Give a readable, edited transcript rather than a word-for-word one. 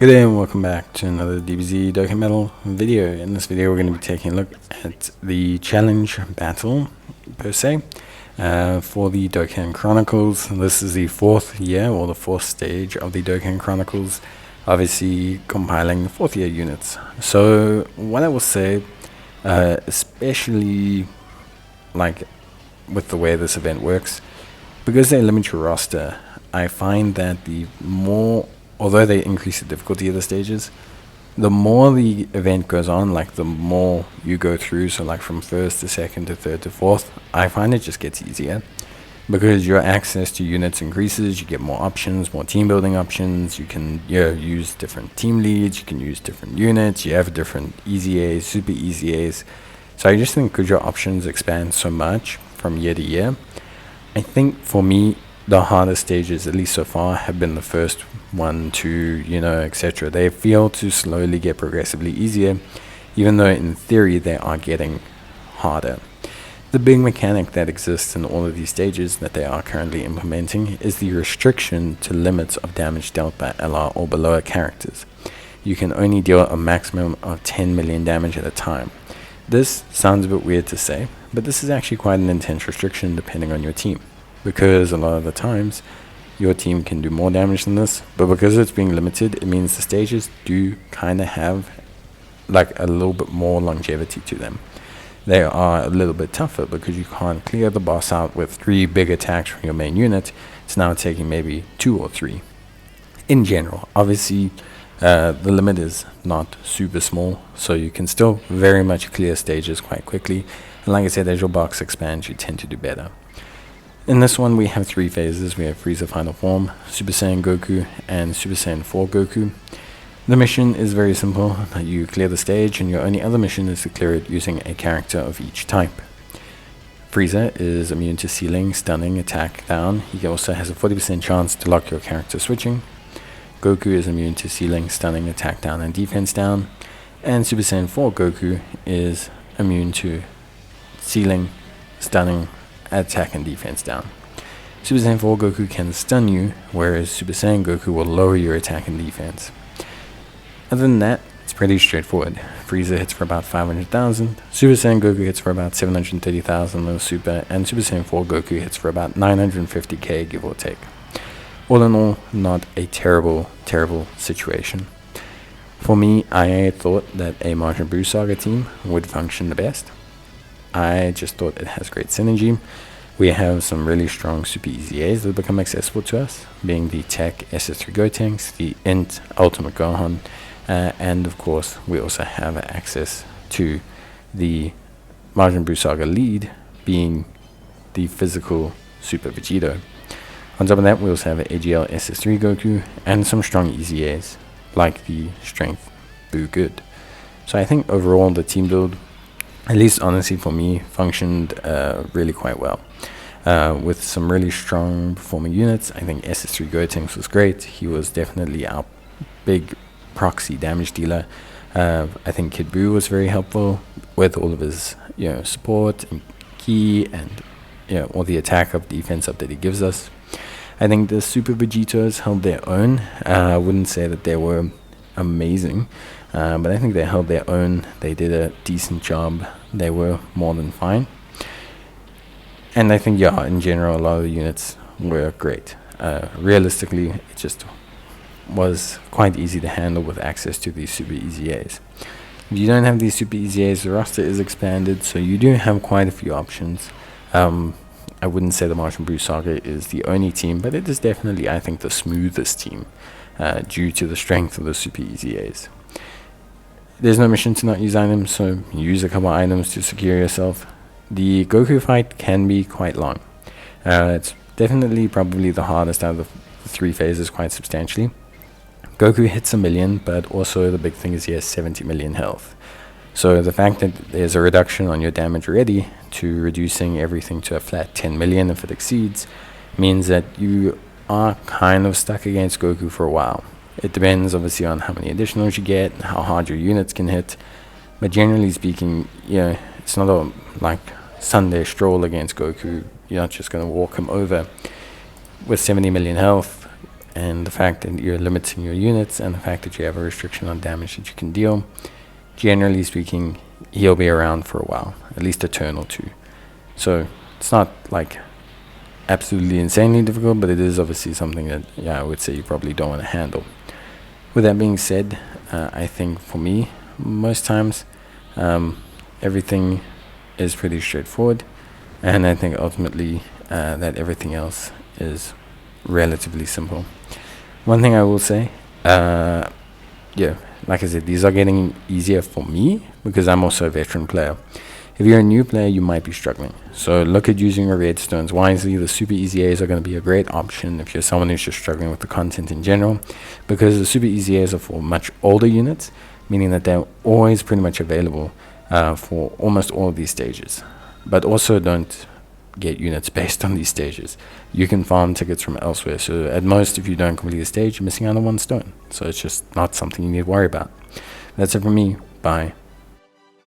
Good day and welcome back to another DBZ Dokkan Battle video. In this video we're going to be taking a look at the challenge battle per se for the Dokkan Chronicles. This is the fourth year or the fourth stage of the Dokkan Chronicles, obviously compiling the fourth year units. So what I will say, especially like with the way this event works, because they limit your roster, I find that although they increase the difficulty of the stages, the more the event goes on, like the more you go through, so like from first to second to third to fourth, I find it just gets easier because your access to units increases. You get more options, more team building options. You can use different team leads, you can use different units, you have different easy A's, super easy A's. So I just think because your options expand so much from year to year, I think for me the hardest stages, at least so far, have been the first 1, 2, etc. They feel to slowly get progressively easier, even though in theory they are getting harder. The big mechanic that exists in all of these stages that they are currently implementing is the restriction to limits of damage dealt by LR or below characters. You can only deal a maximum of 10 million damage at a time. This sounds a bit weird to say, but this is actually quite an intense restriction depending on your team, because a lot of the times your team can do more damage than this, but because it's being limited, it means the stages do kind of have like a little bit more longevity to them. They are a little bit tougher because you can't clear the boss out with 3 big attacks from your main unit. It's now taking maybe 2 or 3 in general. Obviously the limit is not super small, so you can still very much clear stages quite quickly, and like I said, as your box expands you tend to do better. In this one we have 3 phases. We have Frieza Final Form, Super Saiyan Goku, and Super Saiyan 4 Goku. The mission is very simple. You clear the stage and your only other mission is to clear it using a character of each type. Frieza is immune to Sealing, Stunning, Attack Down. He also has a 40% chance to lock your character switching. Goku is immune to Sealing, Stunning, Attack Down, and Defense Down. And Super Saiyan 4 Goku is immune to Sealing, Stunning, Attack and Defense Down. Super Saiyan 4 Goku can stun you, whereas Super Saiyan Goku will lower your attack and defense. Other than that, it's pretty straightforward. Frieza hits for about 500,000, Super Saiyan Goku hits for about 730,000 low super, and Super Saiyan 4 Goku hits for about 950k give or take. All in all, not a terrible situation. For me, I thought that a Majin Buu Saga team would function the best. I just thought it has great synergy. We have some really strong super easy A's that become accessible to us, being the TEQ SS3 Gotenks, the INT Ultimate Gohan, and of course we also have access to the Majin Buu Saga lead, being the physical Super Vegito. On top of that, we also have AGL SS3 Goku and some strong easy A's like the Strength Buu Good. So I think overall the team build, at least honestly for me, functioned really quite well. With some really strong performing units. I think SS3 Gotenks was great. He was definitely our big proxy damage dealer. I think Kid Buu was very helpful with all of his support and ki and all the attack up, defense up that he gives us. I think the Super Vegetos held their own. I wouldn't say that they were amazing, but I think they held their own. They did a decent job. They were more than fine. And I think, in general, a lot of the units were great. Realistically, it just was quite easy to handle with access to these super easy A's. If you don't have these super easy A's, the roster is expanded, so you do have quite a few options. I wouldn't say the Majin Buu Saga is the only team, but it is definitely, I think, the smoothest team due to the strength of the super easy A's. There's no mission to not use items, so use a couple items to secure yourself. The Goku fight can be quite long. It's definitely probably the hardest out of the 3 phases quite substantially. Goku hits 1 million, but also the big thing is he has 70 million health. So the fact that there's a reduction on your damage already to reducing everything to a flat 10 million if it exceeds means that you are kind of stuck against Goku for a while. It depends obviously on how many additionals you get, how hard your units can hit, but generally speaking, it's not a like Sunday stroll against Goku. You're not just going to walk him over. With 70 million health and the fact that you're limiting your units, and the fact that you have a restriction on damage that you can deal, generally speaking, he'll be around for a while, at least a turn or two. So it's not like absolutely insanely difficult, but it is obviously something that, yeah, I would say you probably don't want to handle. With that being said, I think for me, most times, everything is pretty straightforward, and I think ultimately that everything else is relatively simple. One thing I will say, yeah, like I said, these are getting easier for me because I'm also a veteran player. If you're a new player, you might be struggling. So look at using your redstones wisely. The super easy A's are going to be a great option if you're someone who's just struggling with the content in general, because the super easy A's are for much older units, meaning that they're always pretty much available for almost all of these stages. But also don't get units based on these stages. You can farm tickets from elsewhere. So at most, if you don't complete a stage, you're missing out on 1 stone. So it's just not something you need to worry about. That's it from me. Bye.